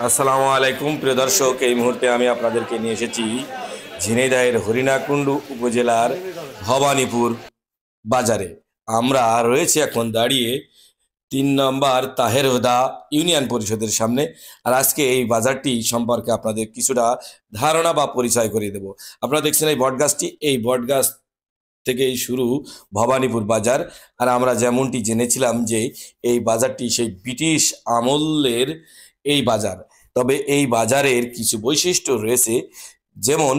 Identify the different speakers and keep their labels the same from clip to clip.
Speaker 1: আসসালামু আলাইকুম প্রিয় দর্শক, এই মুহূর্তে আমি আপনাদেরকে নিয়ে এসেছি ঝিনাইদহের হরিণাকুণ্ডু উপজেলার ভবানীপুর বাজারে। আমরা রয়েছি এখন দাঁড়িয়ে ৩ নম্বর তাহের হুদা ইউনিয়ন পরিষদের সামনে। আর আজকে এই বাজারটি সম্পর্কে আপনাদের কিছুটা ধারণা বা পরিচয় করিয়ে দেব। আপনারা দেখছেন এই বটগাছটি, এই বটগাছ থেকেই শুরু ভবানীপুর বাজার। আর আমরা যেমনটি জেনেছিলাম যে এই বাজারটি সেই ব্রিটিশ আমলের এই বাজার। তবে এই বাজারের কিছু বৈশিষ্ট্য রয়েছে, যেমন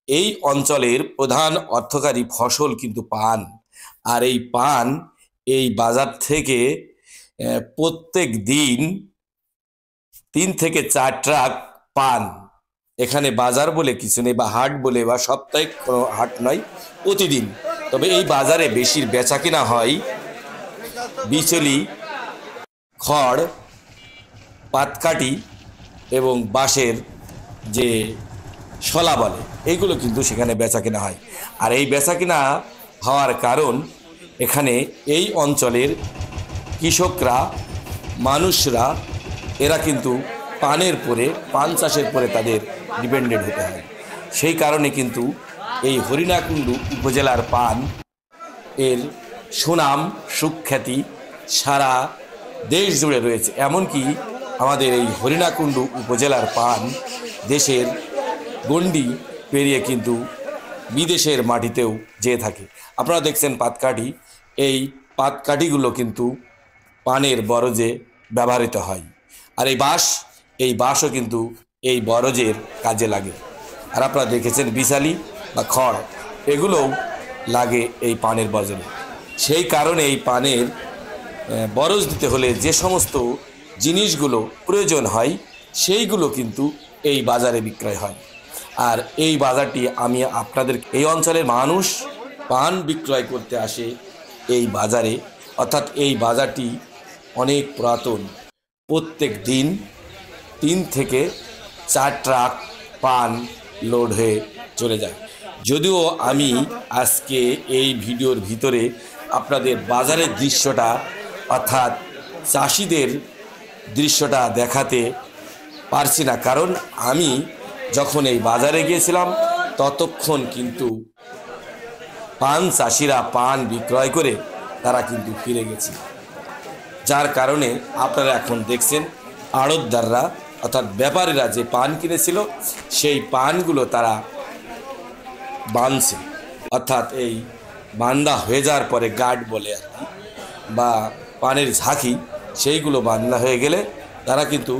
Speaker 1: এই অঞ্চলের প্রধান অর্থকারী ফসল কিন্তু পান। আর এই পান এই বাজার থেকে প্রত্যেক দিন ৩ থেকে ৪ ট্রাক পান। এখানে বাজার বলে কিছু নেই, বা হাট বলে বা সাপ্তাহিক কোনো হাট নয়, প্রতিদিন। তবে এই বাজারে বেশির বেচা কিনা হয় বিচলি, খড়, পাতকাঠি এবং বাঁশের যে শলা বলে, এইগুলো কিন্তু সেখানে বেচা কিনা হয়। আর এই বেচা কিনা হওয়ার কারণ, এখানে এই অঞ্চলের কৃষকরা, মানুষরা, এরা কিন্তু পানের পরে, পান চাষের পরে তাদের ডিপেন্ডেন্ট হতে হয়। সেই কারণে কিন্তু এই হরিণাকুণ্ডু উপজেলার পান এর সুনাম সুখ্যাতি সারা দেশ জুড়ে রয়েছে। এমনকি আমাদের এই হরিণাকুণ্ডু উপজেলার পান দেশের গণ্ডি পেরিয়ে কিন্তু বিদেশের মাটিতেও যেয়ে থাকে। আপনারা দেখছেন পাতকাঠি, এই পাতকাঠিগুলো কিন্তু পানের বরজে ব্যবহৃত হয়। আর এই বাঁশও কিন্তু এই বরজের কাজে লাগে। আর আপনারা দেখেছেন বিশালি বা খড়, এগুলোও লাগে এই পানের বরজে। সেই কারণে এই পানের বরজ দিতে হলে যে সমস্ত জিনিসগুলো প্রয়োজন হয়, সেইগুলো কিন্তু এই বাজারে বিক্রয় হয়। আর এই বাজারটি আমি আপনাদের, এই অঞ্চলের মানুষ পান বিক্রয় করতে আসে এই বাজারে। অর্থাৎ এই বাজারটি অনেক পুরাতন। প্রত্যেক দিন ৩ থেকে ৪ ট্রাক পান লোড হয়ে চলে যায়। যদিও আমি আজকে এই ভিডিওর ভিতরে আপনাদের বাজারের দৃশ্যটা, অর্থাৎ চাষিদের দৃশ্যটা দেখাতে পারছি না, কারণ আমি যখন এই বাজারে গিয়েছিলাম ততক্ষণ কিন্তু পান চাষিরা পান বিক্রয় করে তারা কিন্তু ফিরে গেছে। যার কারণে আপনারা এখন দেখছেন আড়তদাররা, অর্থাৎ ব্যাপারীরা যে পান কিনেছিল সেই পানগুলো তারা বাঁধছে। অর্থাৎ এই বান্দা হয়ে যাওয়ার পরে গার্ড বলে আর কি, বা পানের ঝাঁকি, সেইগুলো বান্দা হয়ে গেলে তারা কিন্তু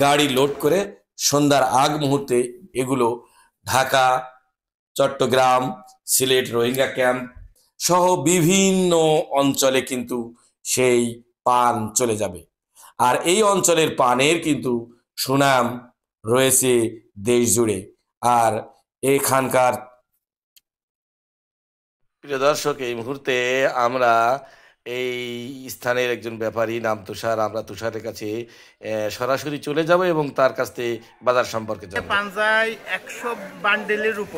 Speaker 1: গাড়ি লোড করে সন্ধ্যার আগ মুহূর্তে এগুলো ঢাকা, চট্টগ্রাম, সিলেট, রোহিঙ্গা ক্যাম্প সহ বিভিন্ন অঞ্চলে কিন্তু সেই পান চলে যাবে। আর এই অঞ্চলের পানের কিন্তু সুনাম রয়েছে দেশ জুড়ে। আর এখানকার প্রিয় দর্শক, এই মুহূর্তে আমরা এই স্থানের একজন ব্যাপারী, নাম তুষার, আমরা তুষারের কাছে সরাসরি চলে যাব এবং তার কাছ থেকে বাজার সম্পর্কে জানব।
Speaker 2: পাঞ্জায় ১০০ বান্ডেলের উপর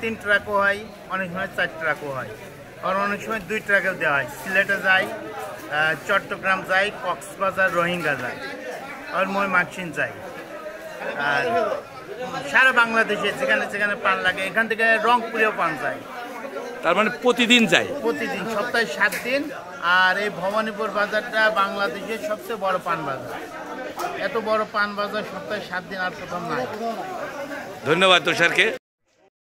Speaker 2: ৩ ট্রাকও হয়, অনেক সময় ৪ ট্রাকও হয়, আর অনেক সময় ২ ট্রাকেও দেওয়া হয়। সিলেটে যায়, চট্টগ্রাম যায়, কক্সবাজার, রোহিঙ্গা যায়, আর ময়মনসিংহ যায়। আর সারা বাংলাদেশে যেখানে যেখানে পান লাগে, এখান থেকে রংপুরেও পান যায়।
Speaker 1: তার মানে প্রতিদিন যায়?
Speaker 2: প্রতিদিন, সপ্তাহে ৭ দিন। আর এই ভবানীপুর বাজারটা বাংলাদেশের সবচেয়ে বড় পান বাজার। এত বড় পান বাজার সপ্তাহে ৭ দিন আর কোথাও নাই।
Speaker 1: ধন্যবাদ তুষারকে।